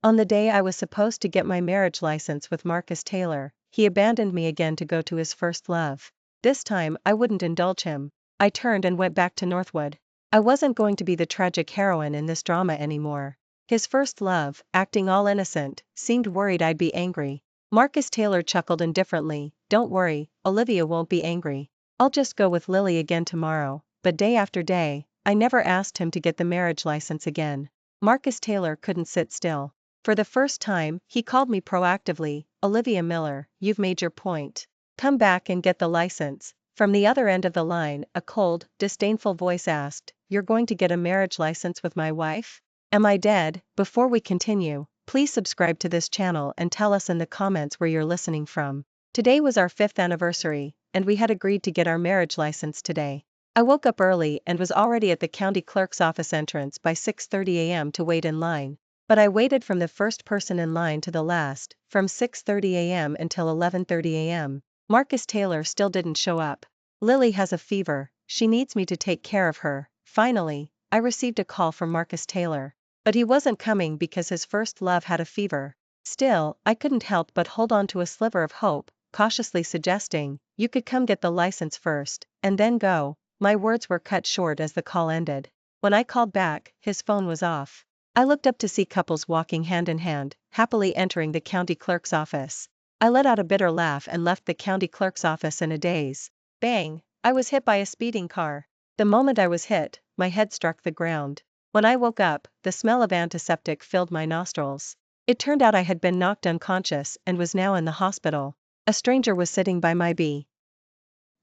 On the day I was supposed to get my marriage license with Marcus Taylor, he abandoned me again to go to his first love. This time, I wouldn't indulge him. I turned and went back to Northwood. I wasn't going to be the tragic heroine in this drama anymore. His first love, acting all innocent, seemed worried I'd be angry. Marcus Taylor chuckled indifferently. Don't worry, Olivia won't be angry. I'll just go with Lily again tomorrow. But day after day, I never asked him to get the marriage license again. Marcus Taylor couldn't sit still. For the first time, he called me proactively. Olivia Miller, you've made your point. Come back and get the license. From the other end of the line, a cold, disdainful voice asked, You're going to get a marriage license with my wife? Am I dead? Before we continue, please subscribe to this channel and tell us in the comments where you're listening from. Today was our 5th anniversary, and we had agreed to get our marriage license today. I woke up early and was already at the county clerk's office entrance by 6:30 a.m. to wait in line. But I waited from the first person in line to the last, from 6:30 a.m. until 11:30 a.m. Marcus Taylor still didn't show up. Lily has a fever, she needs me to take care of her. Finally, I received a call from Marcus Taylor. But he wasn't coming because his first love had a fever. Still, I couldn't help but hold on to a sliver of hope, cautiously suggesting, You could come get the license first, and then go. My words were cut short as the call ended. When I called back, his phone was off. I looked up to see couples walking hand in hand, happily entering the county clerk's office. I let out a bitter laugh and left the county clerk's office in a daze. Bang! I was hit by a speeding car. The moment I was hit, my head struck the ground. When I woke up, the smell of antiseptic filled my nostrils. It turned out I had been knocked unconscious and was now in the hospital. A stranger was sitting by my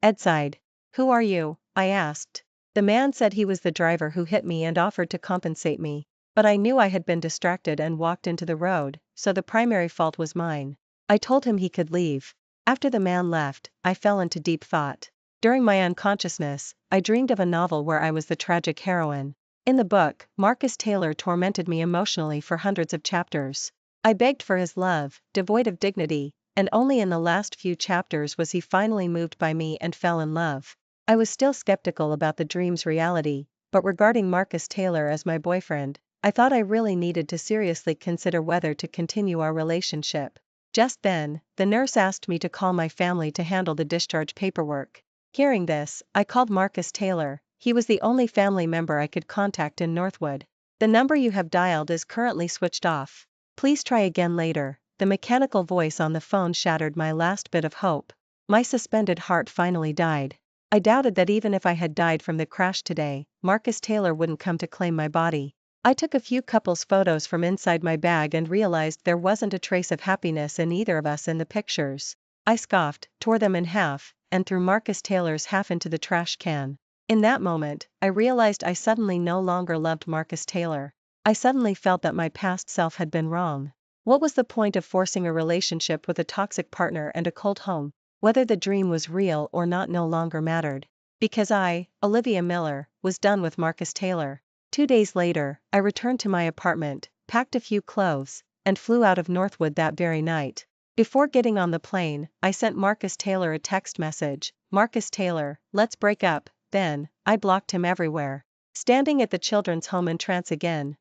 bedside. Who are you? I asked. The man said he was the driver who hit me and offered to compensate me. But I knew I had been distracted and walked into the road, so the primary fault was mine. I told him he could leave. After the man left, I fell into deep thought. During my unconsciousness, I dreamed of a novel where I was the tragic heroine. In the book, Marcus Taylor tormented me emotionally for hundreds of chapters. I begged for his love, devoid of dignity, and only in the last few chapters was he finally moved by me and fell in love. I was still skeptical about the dream's reality, but regarding Marcus Taylor as my boyfriend, I thought I really needed to seriously consider whether to continue our relationship. Just then, the nurse asked me to call my family to handle the discharge paperwork. Hearing this, I called Marcus Taylor. He was the only family member I could contact in Northwood. The number you have dialed is currently switched off. Please try again later. The mechanical voice on the phone shattered my last bit of hope. My suspended heart finally died. I doubted that even if I had died from the crash today, Marcus Taylor wouldn't come to claim my body. I took a few couples photos from inside my bag and realized there wasn't a trace of happiness in either of us in the pictures. I scoffed, tore them in half, and threw Marcus Taylor's half into the trash can. In that moment, I realized I suddenly no longer loved Marcus Taylor. I suddenly felt that my past self had been wrong. What was the point of forcing a relationship with a toxic partner and a cold home? Whether the dream was real or not no longer mattered. Because I, Olivia Miller, was done with Marcus Taylor. 2 days later, I returned to my apartment, packed a few clothes, and flew out of Northwood that very night. Before getting on the plane, I sent Marcus Taylor a text message. Marcus Taylor, let's break up. Then, I blocked him everywhere. Standing at the children's home in trance again.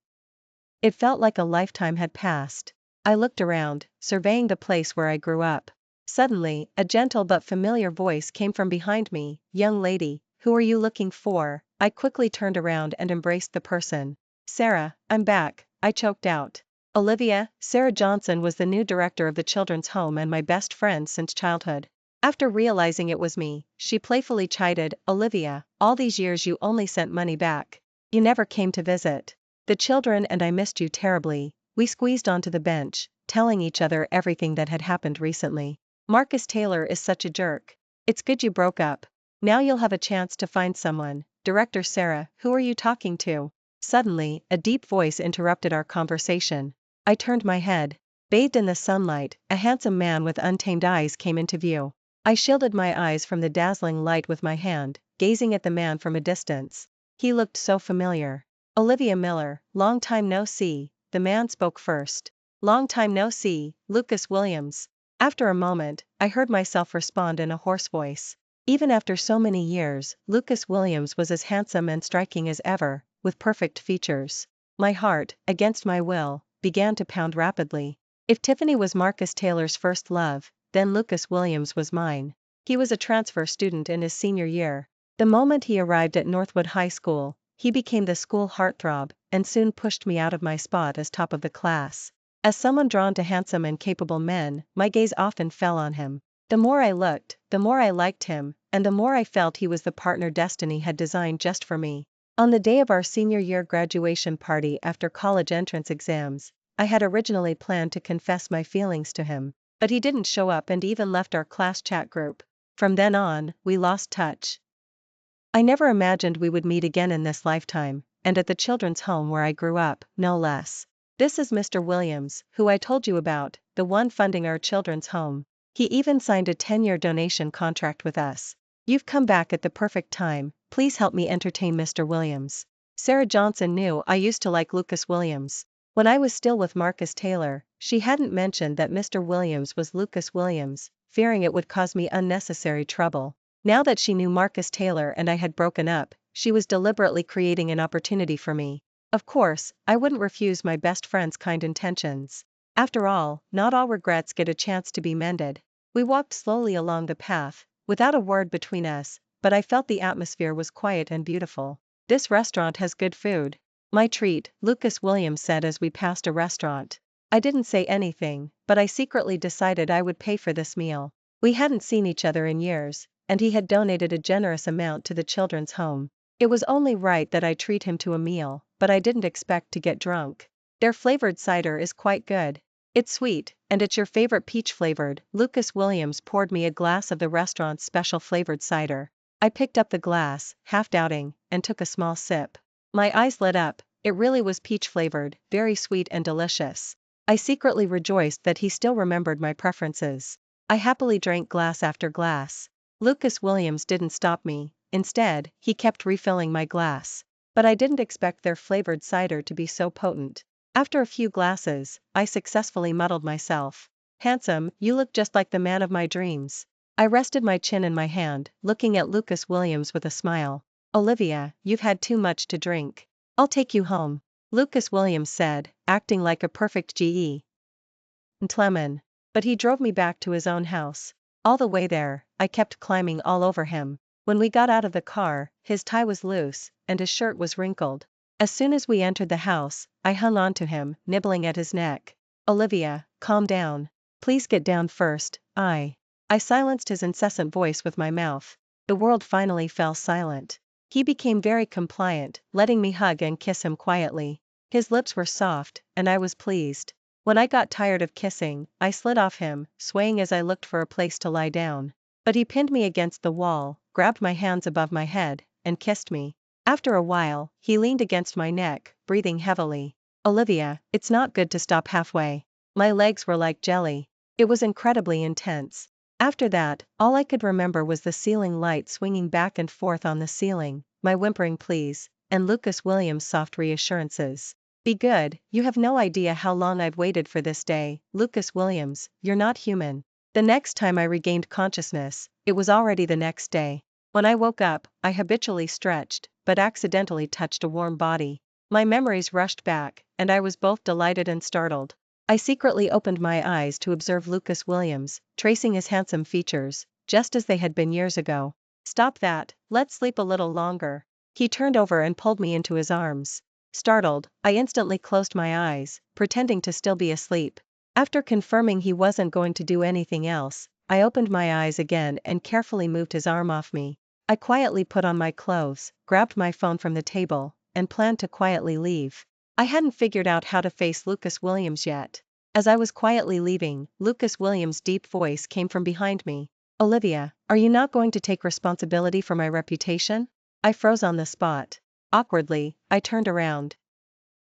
It felt like a lifetime had passed. I looked around, surveying the place where I grew up. Suddenly, a gentle but familiar voice came from behind me. Young lady, who are you looking for? I quickly turned around and embraced the person. Sarah, I'm back, I choked out. Olivia, Sarah Johnson was the new director of the children's home and my best friend since childhood. After realizing it was me, she playfully chided, Olivia, all these years you only sent money back. You never came to visit. The children and I missed you terribly. We squeezed onto the bench, telling each other everything that had happened recently. Marcus Taylor is such a jerk. It's good you broke up. Now you'll have a chance to find someone. Director Sarah, who are you talking to? Suddenly, a deep voice interrupted our conversation. I turned my head. Bathed in the sunlight, a handsome man with untamed eyes came into view. I shielded my eyes from the dazzling light with my hand, gazing at the man from a distance. He looked so familiar. Olivia Miller, long time no see, the man spoke first. Long time no see, Lucas Williams. After a moment, I heard myself respond in a hoarse voice. Even after so many years, Lucas Williams was as handsome and striking as ever, with perfect features. My heart, against my will, began to pound rapidly. If Tiffany was Marcus Taylor's first love, then Lucas Williams was mine. He was a transfer student in his senior year. The moment he arrived at Northwood High School, he became the school heartthrob, and soon pushed me out of my spot as top of the class. As someone drawn to handsome and capable men, my gaze often fell on him. The more I looked, the more I liked him, and the more I felt he was the partner destiny had designed just for me. On the day of our senior year graduation party after college entrance exams, I had originally planned to confess my feelings to him, but he didn't show up and even left our class chat group. From then on, we lost touch. I never imagined we would meet again in this lifetime, and at the children's home where I grew up, no less. This is Mr. Williams, who I told you about, the one funding our children's home. He even signed a 10-year donation contract with us. You've come back at the perfect time, please help me entertain Mr. Williams. Sarah Johnson knew I used to like Lucas Williams. When I was still with Marcus Taylor, she hadn't mentioned that Mr. Williams was Lucas Williams, fearing it would cause me unnecessary trouble. Now that she knew Marcus Taylor and I had broken up, she was deliberately creating an opportunity for me. Of course, I wouldn't refuse my best friend's kind intentions. After all, not all regrets get a chance to be mended. We walked slowly along the path, without a word between us, but I felt the atmosphere was quiet and beautiful. This restaurant has good food. My treat, Lucas Williams said as we passed a restaurant. I didn't say anything, but I secretly decided I would pay for this meal. We hadn't seen each other in years, and he had donated a generous amount to the children's home. It was only right that I treat him to a meal, but I didn't expect to get drunk. Their flavored cider is quite good. It's sweet, and it's your favorite peach flavored. Lucas Williams poured me a glass of the restaurant's special flavored cider. I picked up the glass, half doubting, and took a small sip. My eyes lit up. It really was peach flavored, very sweet and delicious. I secretly rejoiced that he still remembered my preferences. I happily drank glass after glass. Lucas Williams didn't stop me. Instead, he kept refilling my glass. But I didn't expect their flavored cider to be so potent. After a few glasses, I successfully muddled myself. Handsome, you look just like the man of my dreams. I rested my chin in my hand, looking at Lucas Williams with a smile. Olivia, you've had too much to drink. I'll take you home. Lucas Williams said, acting like a perfect gentleman. But he drove me back to his own house. All the way there, I kept climbing all over him. When we got out of the car, his tie was loose, and his shirt was wrinkled. As soon as we entered the house, I hung on to him, nibbling at his neck. Olivia, calm down. Please get down first. I silenced his incessant voice with my mouth. The world finally fell silent. He became very compliant, letting me hug and kiss him quietly. His lips were soft, and I was pleased. When I got tired of kissing, I slid off him, swaying as I looked for a place to lie down. But he pinned me against the wall, grabbed my hands above my head, and kissed me. After a while, he leaned against my neck, breathing heavily. Olivia, it's not good to stop halfway. My legs were like jelly. It was incredibly intense. After that, all I could remember was the ceiling light swinging back and forth on the ceiling, my whimpering pleas, and Lucas Williams' soft reassurances. Be good, you have no idea how long I've waited for this day. Lucas Williams, you're not human. The next time I regained consciousness, it was already the next day. When I woke up, I habitually stretched, but accidentally touched a warm body. My memories rushed back, and I was both delighted and startled. I secretly opened my eyes to observe Lucas Williams, tracing his handsome features, just as they had been years ago. Stop that, let's sleep a little longer. He turned over and pulled me into his arms. Startled, I instantly closed my eyes, pretending to still be asleep. After confirming he wasn't going to do anything else, I opened my eyes again and carefully moved his arm off me. I quietly put on my clothes, grabbed my phone from the table, and planned to quietly leave. I hadn't figured out how to face Lucas Williams yet. As I was quietly leaving, Lucas Williams' deep voice came from behind me. Olivia, are you not going to take responsibility for my reputation? I froze on the spot. Awkwardly, I turned around.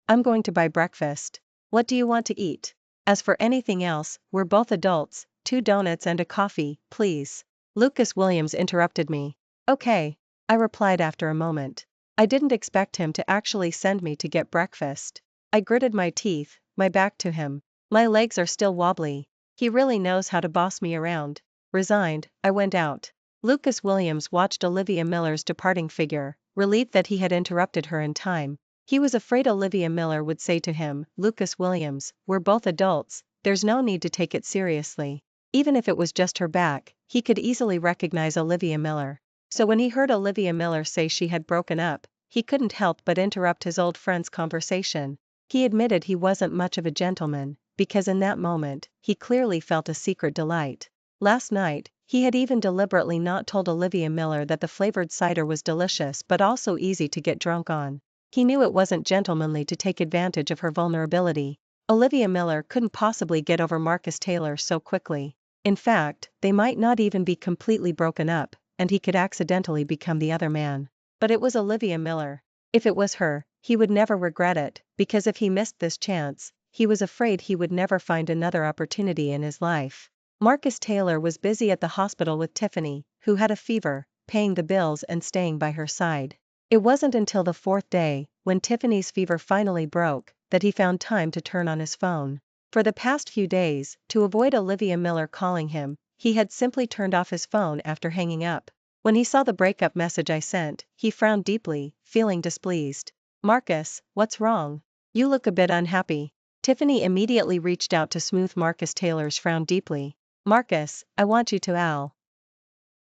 I'm going to buy breakfast. What do you want to eat? As for anything else, we're both adults, 2 donuts and a coffee, please. Lucas Williams interrupted me. Okay, I replied after a moment. I didn't expect him to actually send me to get breakfast. I gritted my teeth, my back to him. My legs are still wobbly. He really knows how to boss me around. Resigned, I went out. Lucas Williams watched Olivia Miller's departing figure, relieved that he had interrupted her in time. He was afraid Olivia Miller would say to him, "Lucas Williams, we're both adults, there's no need to take it seriously." Even if it was just her back, he could easily recognize Olivia Miller. So when he heard Olivia Miller say she had broken up, he couldn't help but interrupt his old friend's conversation. He admitted he wasn't much of a gentleman, because in that moment, he clearly felt a secret delight. Last night, he had even deliberately not told Olivia Miller that the flavored cider was delicious but also easy to get drunk on. He knew it wasn't gentlemanly to take advantage of her vulnerability. Olivia Miller couldn't possibly get over Marcus Taylor so quickly. In fact, they might not even be completely broken up, and he could accidentally become the other man. But it was Olivia Miller. If it was her, he would never regret it, because if he missed this chance, he was afraid he would never find another opportunity in his life. Marcus Taylor was busy at the hospital with Tiffany, who had a fever, paying the bills and staying by her side. It wasn't until the fourth day, when Tiffany's fever finally broke, that he found time to turn on his phone. For the past few days, to avoid Olivia Miller calling him, he had simply turned off his phone after hanging up. When he saw the breakup message I sent, he frowned deeply, feeling displeased. "Marcus, what's wrong? You look a bit unhappy." Tiffany immediately reached out to smooth Marcus Taylor's frown deeply. "Marcus, I want you to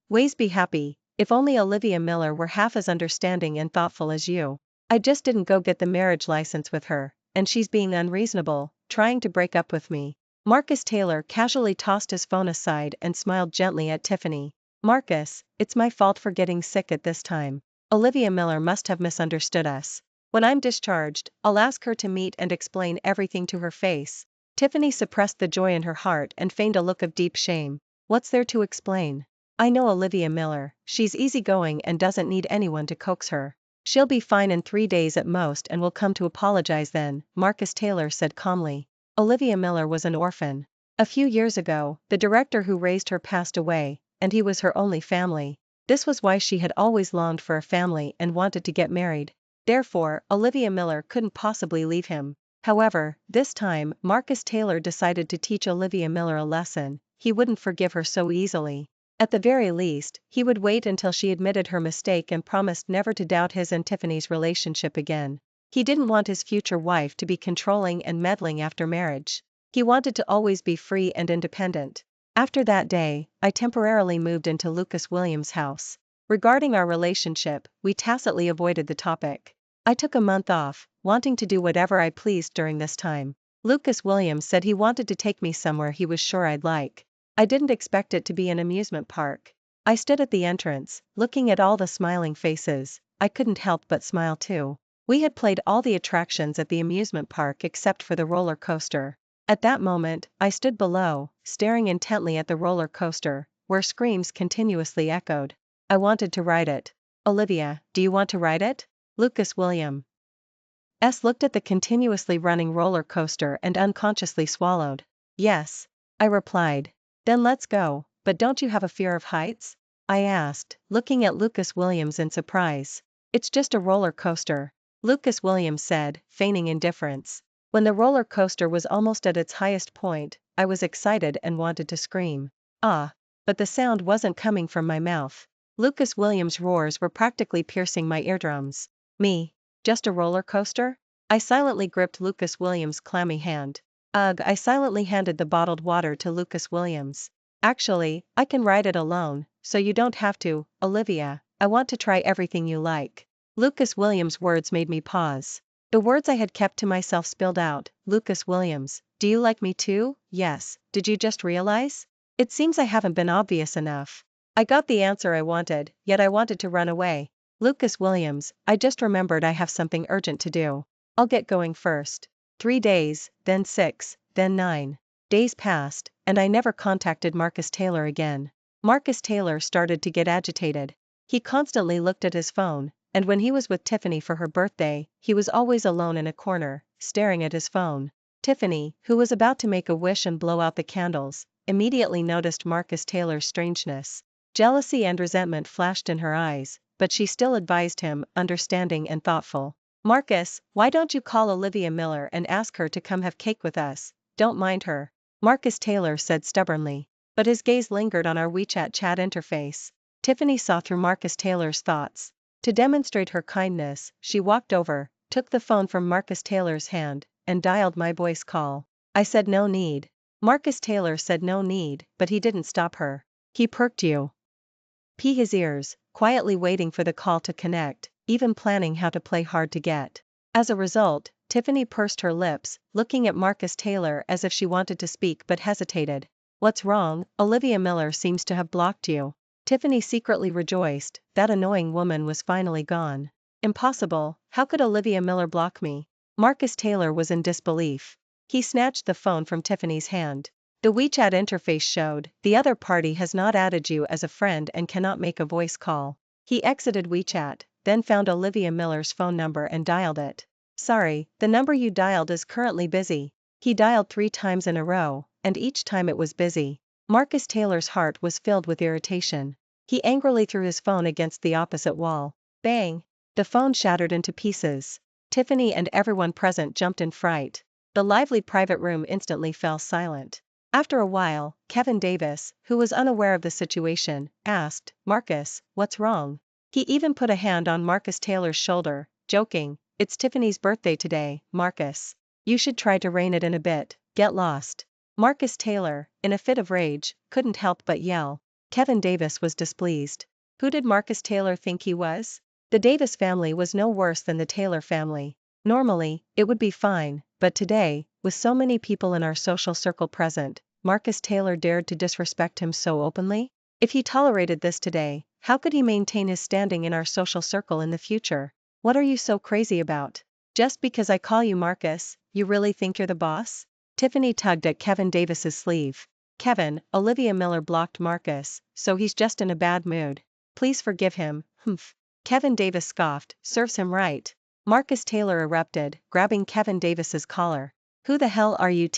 always be happy. If only Olivia Miller were half as understanding and thoughtful as you. I just didn't go get the marriage license with her, and she's being unreasonable, trying to break up with me." Marcus Taylor casually tossed his phone aside and smiled gently at Tiffany. "Marcus, it's my fault for getting sick at this time. Olivia Miller must have misunderstood us. When I'm discharged, I'll ask her to meet and explain everything to her face." Tiffany suppressed the joy in her heart and feigned a look of deep shame. "What's there to explain? I know Olivia Miller, she's easygoing and doesn't need anyone to coax her. She'll be fine in 3 days at most and will come to apologize then," Marcus Taylor said calmly. Olivia Miller was an orphan. A few years ago, the director who raised her passed away, and he was her only family. This was why she had always longed for a family and wanted to get married. Therefore, Olivia Miller couldn't possibly leave him. However, this time, Marcus Taylor decided to teach Olivia Miller a lesson. He wouldn't forgive her so easily. At the very least, he would wait until she admitted her mistake and promised never to doubt his and Tiffany's relationship again. He didn't want his future wife to be controlling and meddling after marriage. He wanted to always be free and independent. After that day, I temporarily moved into Lucas Williams' house. Regarding our relationship, we tacitly avoided the topic. I took a month off, wanting to do whatever I pleased during this time. Lucas Williams said he wanted to take me somewhere he was sure I'd like. I didn't expect it to be an amusement park. I stood at the entrance, looking at all the smiling faces. I couldn't help but smile too. We had played all the attractions at the amusement park except for the roller coaster. At that moment, I stood below, staring intently at the roller coaster, where screams continuously echoed. I wanted to ride it. "Olivia, do you want to ride it?" Lucas Williams looked at the continuously running roller coaster and unconsciously swallowed. "Yes," I replied. "Then let's go, but don't you have a fear of heights?" I asked, looking at Lucas Williams in surprise. "It's just a roller coaster," Lucas Williams said, feigning indifference. When the roller coaster was almost at its highest point, I was excited and wanted to scream. But the sound wasn't coming from my mouth. Lucas Williams' roars were practically piercing my eardrums. "Me? Just a roller coaster?" I silently gripped Lucas Williams' clammy hand. "Ugh!" I silently handed the bottled water to Lucas Williams. "Actually, I can ride it alone, so you don't have to, Olivia. I want to try everything you like." Lucas Williams' words made me pause. The words I had kept to myself spilled out. "Lucas Williams, do you like me too?" "Yes, did you just realize? It seems I haven't been obvious enough." I got the answer I wanted, yet I wanted to run away. "Lucas Williams, I just remembered I have something urgent to do. I'll get going first." 3 days, then 6, then 9. Days passed, and I never contacted Marcus Taylor again. Marcus Taylor started to get agitated. He constantly looked at his phone, and when he was with Tiffany for her birthday, he was always alone in a corner, staring at his phone. Tiffany, who was about to make a wish and blow out the candles, immediately noticed Marcus Taylor's strangeness. Jealousy and resentment flashed in her eyes, but she still advised him, understanding and thoughtful. "Marcus, why don't you call Olivia Miller and ask her to come have cake with us? Don't mind her," Marcus Taylor said stubbornly. But his gaze lingered on our WeChat chat interface. Tiffany saw through Marcus Taylor's thoughts. To demonstrate her kindness, she walked over, took the phone from Marcus Taylor's hand, and dialed my voice call. I said no need. Marcus Taylor said no need, but he didn't stop her. He perked you. His ears, quietly waiting for the call to connect, even planning how to play hard to get. As a result, Tiffany pursed her lips, looking at Marcus Taylor as if she wanted to speak but hesitated. What's wrong? Olivia Miller seems to have blocked you. Tiffany secretly rejoiced, that annoying woman was finally gone. Impossible, how could Olivia Miller block me? Marcus Taylor was in disbelief. He snatched the phone from Tiffany's hand. The WeChat interface showed, the other party has not added you as a friend and cannot make a voice call. He exited WeChat, then found Olivia Miller's phone number and dialed it. Sorry, the number you dialed is currently busy. He dialed 3 times in a row, and each time it was busy. Marcus Taylor's heart was filled with irritation. He angrily threw his phone against the opposite wall. Bang! The phone shattered into pieces. Tiffany and everyone present jumped in fright. The lively private room instantly fell silent. After a while, Kevin Davis, who was unaware of the situation, asked, Marcus, what's wrong? He even put a hand on Marcus Taylor's shoulder, joking, it's Tiffany's birthday today, Marcus. You should try to rein it in a bit, get lost. Marcus Taylor, in a fit of rage, couldn't help but yell. Kevin Davis was displeased. Who did Marcus Taylor think he was? The Davis family was no worse than the Taylor family. Normally, it would be fine, but today, with so many people in our social circle present, Marcus Taylor dared to disrespect him so openly? If he tolerated this today, how could he maintain his standing in our social circle in the future? What are you so crazy about? Just because I call you Marcus, you really think you're the boss? Tiffany tugged at Kevin Davis's sleeve. Kevin, Olivia Miller blocked Marcus, so he's just in a bad mood. Please forgive him, humph. Kevin Davis scoffed, serves him right. Marcus Taylor erupted, grabbing Kevin Davis's collar. Who the hell are you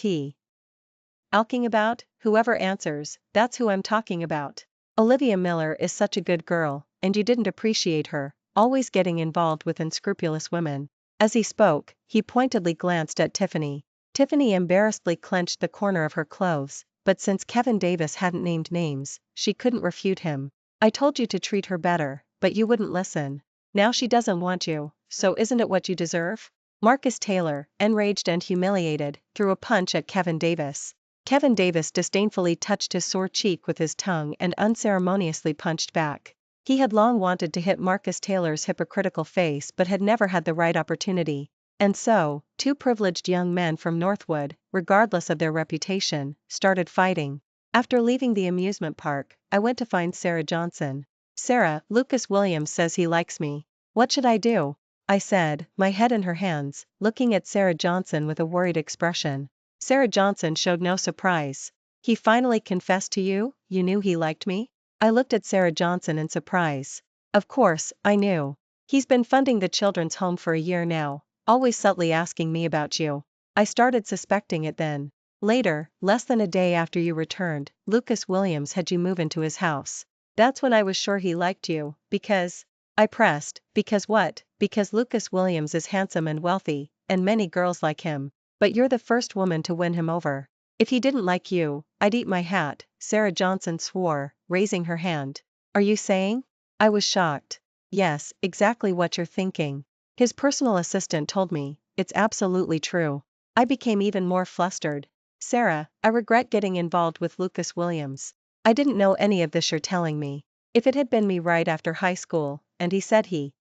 talking about? Whoever answers, that's who I'm talking about. Olivia Miller is such a good girl, and you didn't appreciate her, always getting involved with unscrupulous women. As he spoke, he pointedly glanced at Tiffany. Tiffany embarrassedly clenched the corner of her clothes, but since Kevin Davis hadn't named names, she couldn't refute him. I told you to treat her better, but you wouldn't listen. Now she doesn't want you, so isn't it what you deserve? Marcus Taylor, enraged and humiliated, threw a punch at Kevin Davis. Kevin Davis disdainfully touched his sore cheek with his tongue and unceremoniously punched back. He had long wanted to hit Marcus Taylor's hypocritical face but had never had the right opportunity. And so, 2 privileged young men from Northwood, regardless of their reputation, started fighting. After leaving the amusement park, I went to find Sarah Johnson. Sarah, Lucas Williams says he likes me. What should I do? I said, my head in her hands, looking at Sarah Johnson with a worried expression. Sarah Johnson showed no surprise. He finally confessed to you? You knew he liked me? I looked at Sarah Johnson in surprise. Of course, I knew. He's been funding the children's home for a year now, always subtly asking me about you. I started suspecting it then. Later, less than a day after you returned, Lucas Williams had you move into his house. That's when I was sure he liked you, because... I pressed, because what? Because Lucas Williams is handsome and wealthy, and many girls like him. But you're the first woman to win him over. If he didn't like you, I'd eat my hat, Sarah Johnson swore, raising her hand. Are you saying? I was shocked. Yes, exactly what you're thinking. His personal assistant told me, it's absolutely true. I became even more flustered. Sarah, I regret getting involved with Lucas Williams. I didn't know any of this you're telling me. If it had been me right after high school, and he said he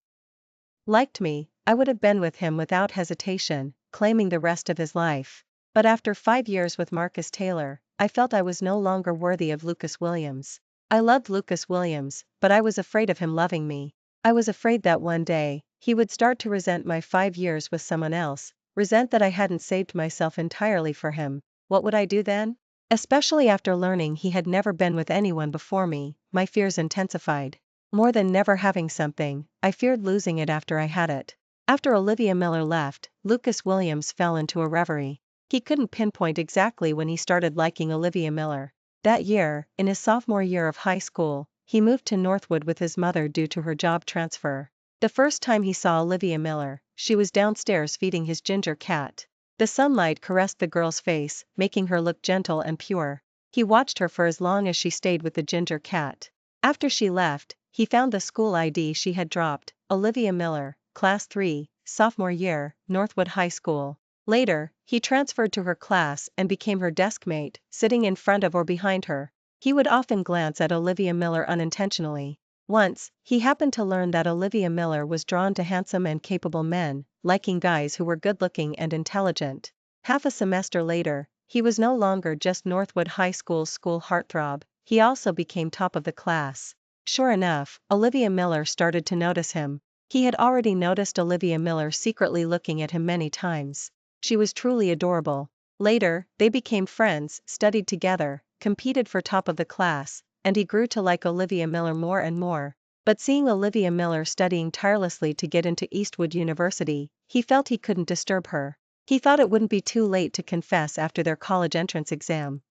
liked me, I would have been with him without hesitation, claiming the rest of his life. But after 5 years with Marcus Taylor, I felt I was no longer worthy of Lucas Williams. I loved Lucas Williams, but I was afraid of him loving me. I was afraid that one day, he would start to resent my 5 years with someone else, resent that I hadn't saved myself entirely for him. What would I do then? Especially after learning he had never been with anyone before me, my fears intensified. More than never having something, I feared losing it after I had it. After Olivia Miller left, Lucas Williams fell into a reverie. He couldn't pinpoint exactly when he started liking Olivia Miller. That year, in his sophomore year of high school, he moved to Northwood with his mother due to her job transfer. The first time he saw Olivia Miller, she was downstairs feeding his ginger cat. The sunlight caressed the girl's face, making her look gentle and pure. He watched her for as long as she stayed with the ginger cat. After she left, he found the school ID she had dropped, Olivia Miller, Class 3, sophomore year, Northwood High School. Later, he transferred to her class and became her desk mate, sitting in front of or behind her. He would often glance at Olivia Miller unintentionally. Once, he happened to learn that Olivia Miller was drawn to handsome and capable men, liking guys who were good-looking and intelligent. Half a semester later, he was no longer just Northwood High School's school heartthrob, he also became top of the class. Sure enough, Olivia Miller started to notice him. He had already noticed Olivia Miller secretly looking at him many times. She was truly adorable. Later, they became friends, studied together, competed for top of the class, and he grew to like Olivia Miller more and more. But seeing Olivia Miller studying tirelessly to get into Eastwood University, he felt he couldn't disturb her. He thought it wouldn't be too late to confess after their college entrance exam.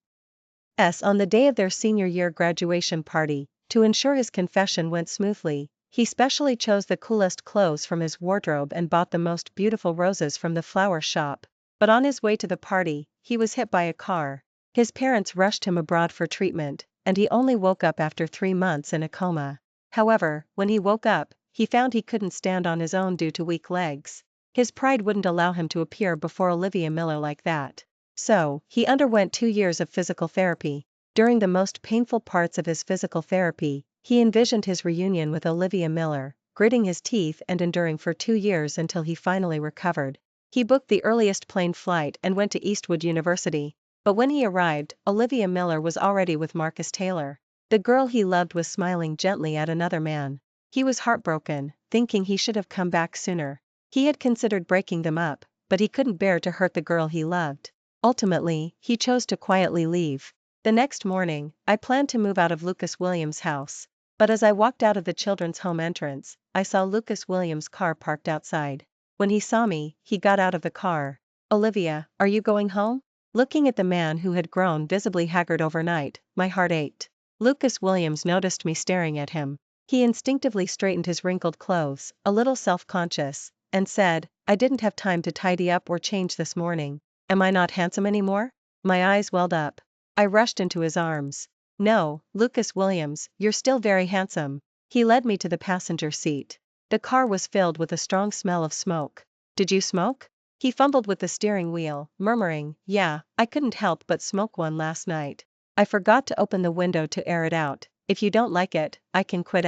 On the day of their senior year graduation party, to ensure his confession went smoothly, he specially chose the coolest clothes from his wardrobe and bought the most beautiful roses from the flower shop. But on his way to the party, he was hit by a car. His parents rushed him abroad for treatment, and he only woke up after 3 months in a coma. However, when he woke up, he found he couldn't stand on his own due to weak legs. His pride wouldn't allow him to appear before Olivia Miller like that. So, he underwent 2 years of physical therapy. During the most painful parts of his physical therapy, he envisioned his reunion with Olivia Miller, gritting his teeth and enduring for 2 years until he finally recovered. He booked the earliest plane flight and went to Eastwood University. But when he arrived, Olivia Miller was already with Marcus Taylor. The girl he loved was smiling gently at another man. He was heartbroken, thinking he should have come back sooner. He had considered breaking them up, but he couldn't bear to hurt the girl he loved. Ultimately, he chose to quietly leave. The next morning, I planned to move out of Lucas Williams' house. But as I walked out of the children's home entrance, I saw Lucas Williams' car parked outside. When he saw me, he got out of the car. "Olivia, are you going home?" Looking at the man who had grown visibly haggard overnight, my heart ached. Lucas Williams noticed me staring at him. He instinctively straightened his wrinkled clothes, a little self-conscious, and said, "I didn't have time to tidy up or change this morning. Am I not handsome anymore?" My eyes welled up. I rushed into his arms. "No, Lucas Williams, you're still very handsome." He led me to the passenger seat. The car was filled with a strong smell of smoke. "Did you smoke?" He fumbled with the steering wheel, murmuring, "Yeah, I couldn't help but smoke one last night. I forgot to open the window to air it out. If you don't like it, I can quit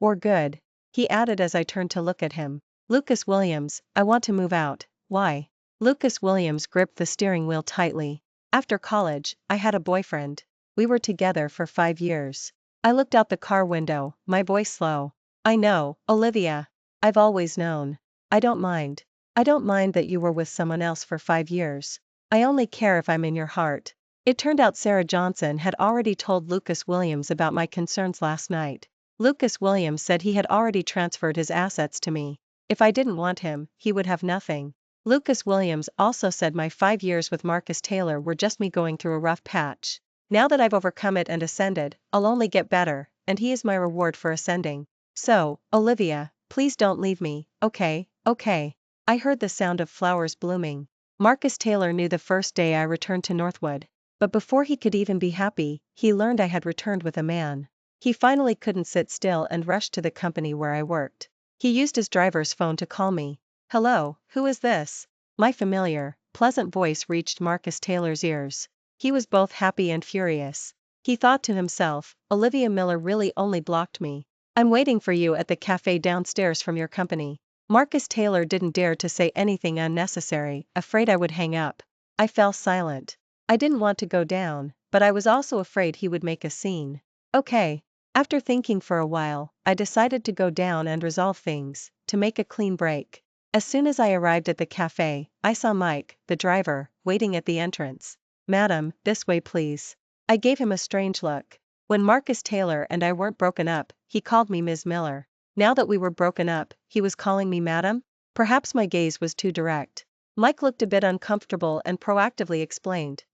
or good," he added as I turned to look at him. "Lucas Williams, I want to move out." "Why?" Lucas Williams gripped the steering wheel tightly. "After college, I had a boyfriend. We were together for 5 years." I looked out the car window, my voice slow. "I know, Olivia. I've always known. I don't mind. I don't mind that you were with someone else for 5 years. I only care if I'm in your heart." It turned out Sarah Johnson had already told Lucas Williams about my concerns last night. Lucas Williams said he had already transferred his assets to me. If I didn't want him, he would have nothing. Lucas Williams also said my 5 years with Marcus Taylor were just me going through a rough patch. Now that I've overcome it and ascended, I'll only get better, and he is my reward for ascending. So, Olivia, please don't leave me, okay, okay. I heard the sound of flowers blooming. Marcus Taylor knew the first day I returned to Northwood. But before he could even be happy, he learned I had returned with a man. He finally couldn't sit still and rushed to the company where I worked. He used his driver's phone to call me. "Hello, who is this?" My familiar, pleasant voice reached Marcus Taylor's ears. He was both happy and furious. He thought to himself, "Olivia Miller really only blocked me. I'm waiting for you at the cafe downstairs from your company." Marcus Taylor didn't dare to say anything unnecessary, afraid I would hang up. I fell silent. I didn't want to go down, but I was also afraid he would make a scene. Okay. After thinking for a while, I decided to go down and resolve things, to make a clean break. As soon as I arrived at the cafe, I saw Mike, the driver, waiting at the entrance. "Madam, this way please." I gave him a strange look. When Marcus Taylor and I weren't broken up, he called me Ms. Miller. Now that we were broken up, he was calling me Madam? Perhaps my gaze was too direct. Mike looked a bit uncomfortable and proactively explained.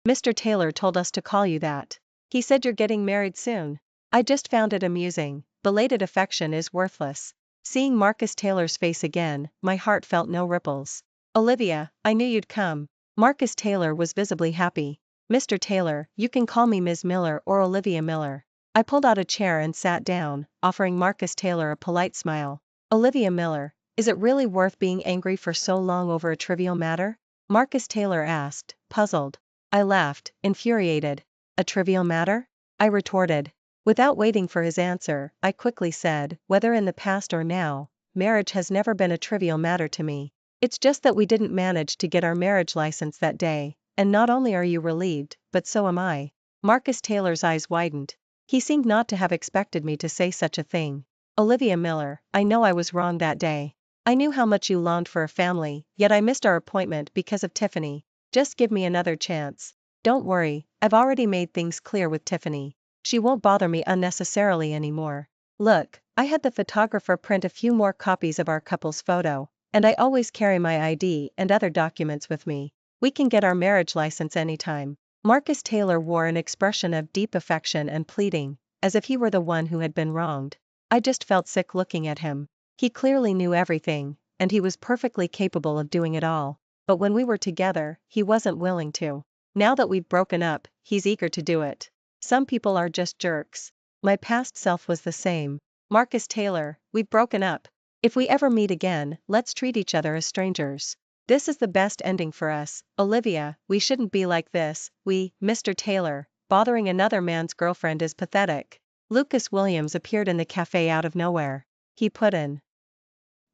"Mr. Taylor told us to call you that. He said you're getting married soon." I just found it amusing. Belated affection is worthless. Seeing Marcus Taylor's face again, my heart felt no ripples. "Olivia, I knew you'd come." Marcus Taylor was visibly happy. "Mr. Taylor, you can call me Ms. Miller or Olivia Miller." I pulled out a chair and sat down, offering Marcus Taylor a polite smile. "Olivia Miller, Is it really worth being angry for so long over a trivial matter? Marcus Taylor asked, puzzled. I laughed, infuriated. A trivial matter? I retorted. Without waiting for his answer, I quickly said, whether in the past or now, marriage has never been a trivial matter to me. It's just that we didn't manage to get our marriage license that day, and not only are you relieved, but so am I. Marcus Taylor's eyes widened. He seemed not to have expected me to say such a thing. Olivia Miller, I know I was wrong that day. I knew how much you longed for a family, yet I missed our appointment because of Tiffany. Just give me another chance. Don't worry, I've already made things clear with Tiffany. She won't bother me unnecessarily anymore. Look, I had the photographer print a few more copies of our couple's photo, and I always carry my ID and other documents with me. We can get our marriage license anytime. Marcus Taylor wore an expression of deep affection and pleading, as if he were the one who had been wronged. I just felt sick looking at him. He clearly knew everything, and he was perfectly capable of doing it all. But when we were together, he wasn't willing to. Now that we've broken up, he's eager to do it. Some people are just jerks. My past self was the same. Marcus Taylor, we've broken up. If we ever meet again, let's treat each other as strangers. This is the best ending for us, Olivia. We shouldn't be like this. Mr. Taylor, bothering another man's girlfriend is pathetic. Lucas Williams appeared in the cafe out of nowhere. He put an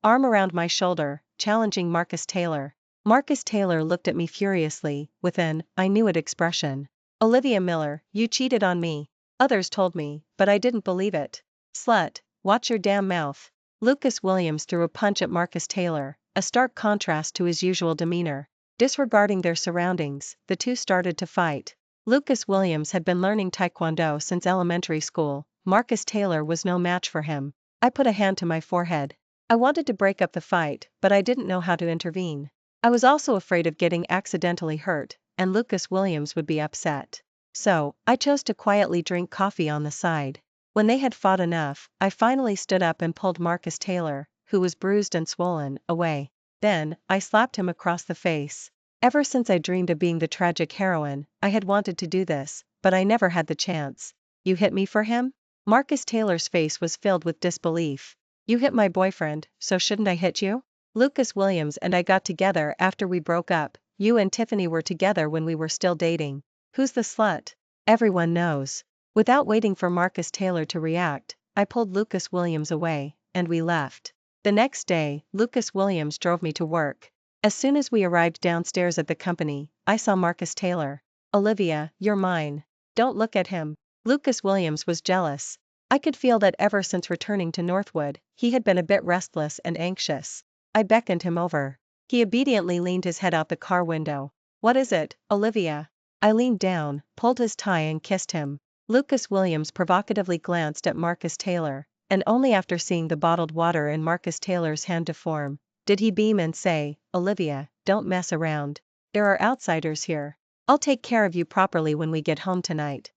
arm around my shoulder, challenging Marcus Taylor. Marcus Taylor looked at me furiously, with an I knew it expression. Olivia Miller, you cheated on me. Others told me, but I didn't believe it. Slut, watch your damn mouth. Lucas Williams threw a punch at Marcus Taylor, a stark contrast to his usual demeanor. Disregarding their surroundings, the two started to fight. Lucas Williams had been learning Taekwondo since elementary school. Marcus Taylor was no match for him. I put a hand to my forehead. I wanted to break up the fight, but I didn't know how to intervene. I was also afraid of getting accidentally hurt, and Lucas Williams would be upset. So, I chose to quietly drink coffee on the side. When they had fought enough, I finally stood up and pulled Marcus Taylor, who was bruised and swollen, away. Then, I slapped him across the face. Ever since I dreamed of being the tragic heroine, I had wanted to do this, but I never had the chance. You hit me for him? Marcus Taylor's face was filled with disbelief. You hit my boyfriend, so shouldn't I hit you? Lucas Williams and I got together after we broke up. You and Tiffany were together when we were still dating. Who's the slut? Everyone knows. Without waiting for Marcus Taylor to react, I pulled Lucas Williams away, and we left. The next day, Lucas Williams drove me to work. As soon as we arrived downstairs at the company, I saw Marcus Taylor. Olivia, you're mine. Don't look at him. Lucas Williams was jealous. I could feel that ever since returning to Northwood, he had been a bit restless and anxious. I beckoned him over. He obediently leaned his head out the car window. What is it, Olivia? I leaned down, pulled his tie and kissed him. Lucas Williams provocatively glanced at Marcus Taylor, and only after seeing the bottled water in Marcus Taylor's hand deform, did he beam and say, Olivia, don't mess around. There are outsiders here. I'll take care of you properly when we get home tonight.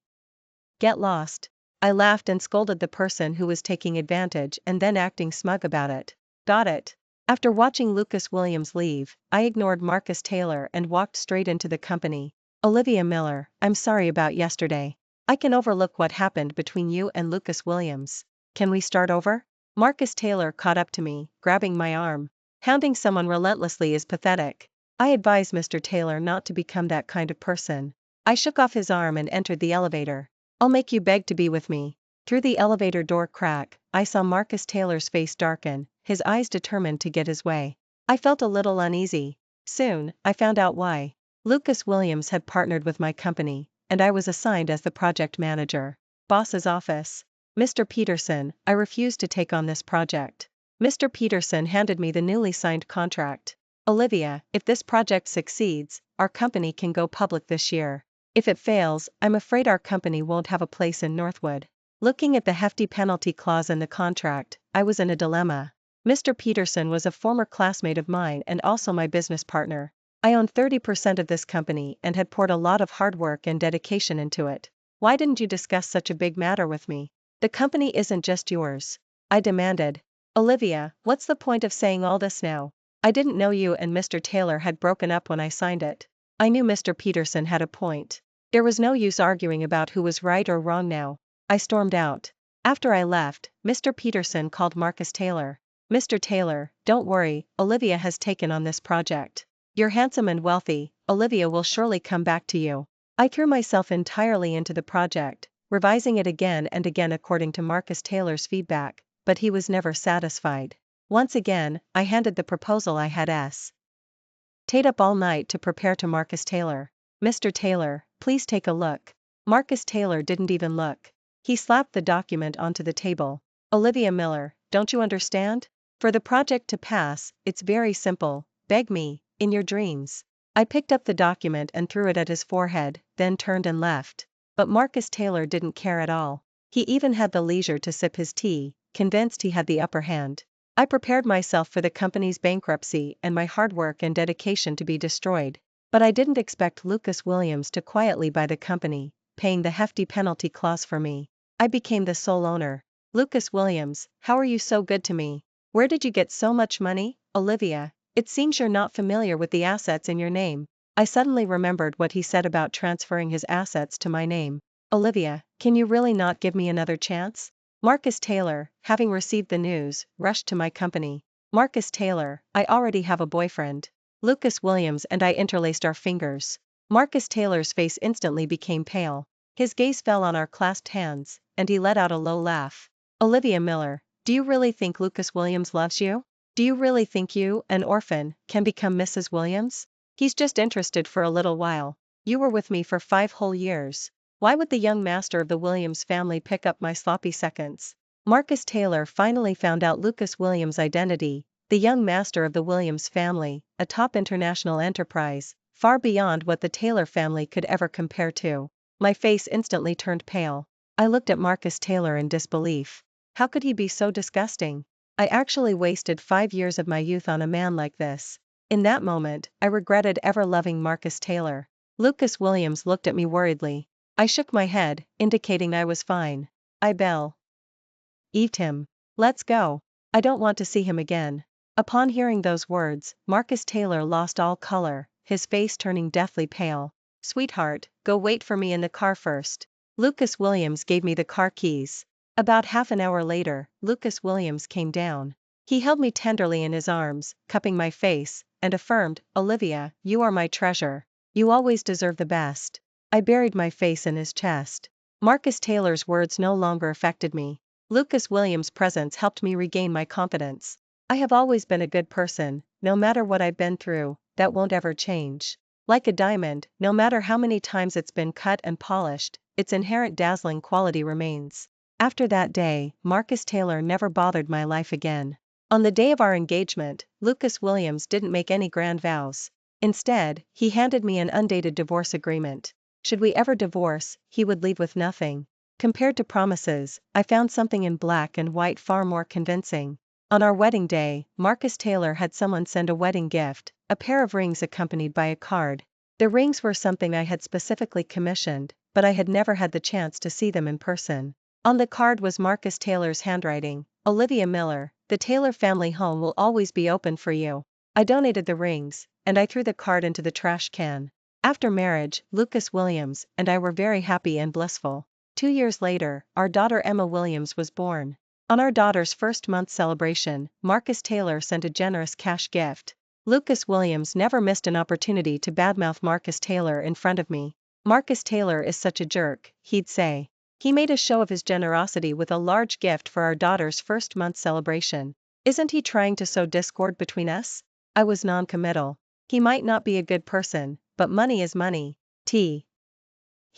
Get lost. I laughed and scolded the person who was taking advantage and then acting smug about it. Got it. After watching Lucas Williams leave, I ignored Marcus Taylor and walked straight into the company. Olivia Miller, I'm sorry about yesterday. I can overlook what happened between you and Lucas Williams. Can we start over? Marcus Taylor caught up to me, grabbing my arm. Hounding someone relentlessly is pathetic. I advise Mr. Taylor not to become that kind of person. I shook off his arm and entered the elevator. I'll make you beg to be with me. Through the elevator door crack, I saw Marcus Taylor's face darken, his eyes determined to get his way. I felt a little uneasy. Soon, I found out why. Lucas Williams had partnered with my company, and I was assigned as the project manager. Boss's office. Mr. Peterson, I refused to take on this project. Mr. Peterson handed me the newly signed contract. Olivia, if this project succeeds, our company can go public this year. If it fails, I'm afraid our company won't have a place in Northwood. Looking at the hefty penalty clause in the contract, I was in a dilemma. Mr. Peterson was a former classmate of mine and also my business partner. I owned 30% of this company and had poured a lot of hard work and dedication into it. Why didn't you discuss such a big matter with me? The company isn't just yours. I demanded. Olivia, what's the point of saying all this now? I didn't know you and Mr. Taylor had broken up when I signed it. I knew Mr. Peterson had a point. There was no use arguing about who was right or wrong now. I stormed out. After I left, Mr. Peterson called Marcus Taylor. Mr. Taylor, don't worry, Olivia has taken on this project. You're handsome and wealthy, Olivia will surely come back to you. I threw myself entirely into the project, revising it again and again according to Marcus Taylor's feedback, but he was never satisfied. Once again, I handed the proposal I had stayed up all night to prepare to Marcus Taylor. Mr. Taylor, please take a look. Marcus Taylor didn't even look. He slapped the document onto the table. Olivia Miller, don't you understand? For the project to pass, it's very simple, beg me, in your dreams. I picked up the document and threw it at his forehead, then turned and left. But Marcus Taylor didn't care at all. He even had the leisure to sip his tea, convinced he had the upper hand. I prepared myself for the company's bankruptcy and my hard work and dedication to be destroyed. But I didn't expect Lucas Williams to quietly buy the company, paying the hefty penalty clause for me. I became the sole owner. Lucas Williams, how are you so good to me? Where did you get so much money, Olivia? It seems you're not familiar with the assets in your name. I suddenly remembered what he said about transferring his assets to my name. Olivia, can you really not give me another chance? Marcus Taylor, having received the news, rushed to my company. Marcus Taylor, I already have a boyfriend. Lucas Williams and I interlaced our fingers. Marcus Taylor's face instantly became pale. His gaze fell on our clasped hands, and he let out a low laugh. Olivia Miller, do you really think Lucas Williams loves you? Do you really think you, an orphan, can become Mrs. Williams? He's just interested for a little while. You were with me for 5 whole years. Why would the young master of the Williams family pick up my sloppy seconds? Marcus Taylor finally found out Lucas Williams' identity, the young master of the Williams family, a top international enterprise, far beyond what the Taylor family could ever compare to. My face instantly turned pale. I looked at Marcus Taylor in disbelief. How could he be so disgusting? I actually wasted 5 years of my youth on a man like this. In that moment, I regretted ever loving Marcus Taylor. Lucas Williams looked at me worriedly. I shook my head, indicating I was fine. I believed him. Let's go. I don't want to see him again. Upon hearing those words, Marcus Taylor lost all color, his face turning deathly pale. Sweetheart, go wait for me in the car first. Lucas Williams gave me the car keys. About half an hour later, Lucas Williams came down. He held me tenderly in his arms, cupping my face, and affirmed, Olivia, you are my treasure. You always deserve the best. I buried my face in his chest. Marcus Taylor's words no longer affected me. Lucas Williams' presence helped me regain my confidence. I have always been a good person, no matter what I've been through, that won't ever change. Like a diamond, no matter how many times it's been cut and polished, its inherent dazzling quality remains. After that day, Marcus Taylor never bothered my life again. On the day of our engagement, Lucas Williams didn't make any grand vows. Instead, he handed me an undated divorce agreement. Should we ever divorce, he would leave with nothing. Compared to promises, I found something in black and white far more convincing. On our wedding day, Marcus Taylor had someone send a wedding gift, a pair of rings accompanied by a card. The rings were something I had specifically commissioned, but I had never had the chance to see them in person. On the card was Marcus Taylor's handwriting, Olivia Miller, the Taylor family home will always be open for you. I donated the rings, and I threw the card into the trash can. After marriage, Lucas Williams and I were very happy and blissful. 2 years later, our daughter Emma Williams was born. On our daughter's first-month celebration, Marcus Taylor sent a generous cash gift. Lucas Williams never missed an opportunity to badmouth Marcus Taylor in front of me. Marcus Taylor is such a jerk, he'd say. He made a show of his generosity with a large gift for our daughter's first-month celebration. Isn't he trying to sow discord between us? I was non-committal. He might not be a good person, but money is money.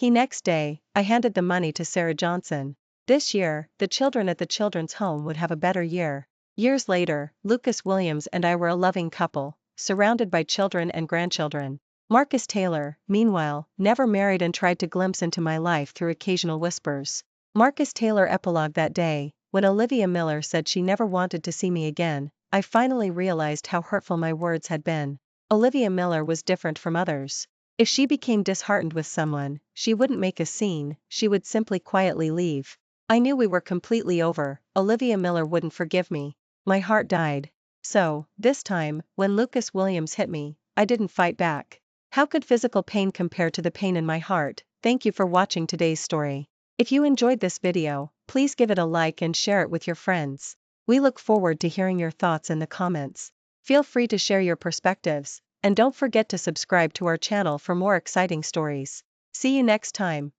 Next day, I handed the money to Sarah Johnson. This year, the children at the children's home would have a better year. Years later, Lucas Williams and I were a loving couple, surrounded by children and grandchildren. Marcus Taylor, meanwhile, never married and tried to glimpse into my life through occasional whispers. Marcus Taylor epilogue that day, when Olivia Miller said she never wanted to see me again, I finally realized how hurtful my words had been. Olivia Miller was different from others. If she became disheartened with someone, she wouldn't make a scene, she would simply quietly leave. I knew we were completely over, Olivia Miller wouldn't forgive me. My heart died. So, this time, when Lucas Williams hit me, I didn't fight back. How could physical pain compare to the pain in my heart? Thank you for watching today's story. If you enjoyed this video, please give it a like and share it with your friends. We look forward to hearing your thoughts in the comments. Feel free to share your perspectives, and don't forget to subscribe to our channel for more exciting stories. See you next time.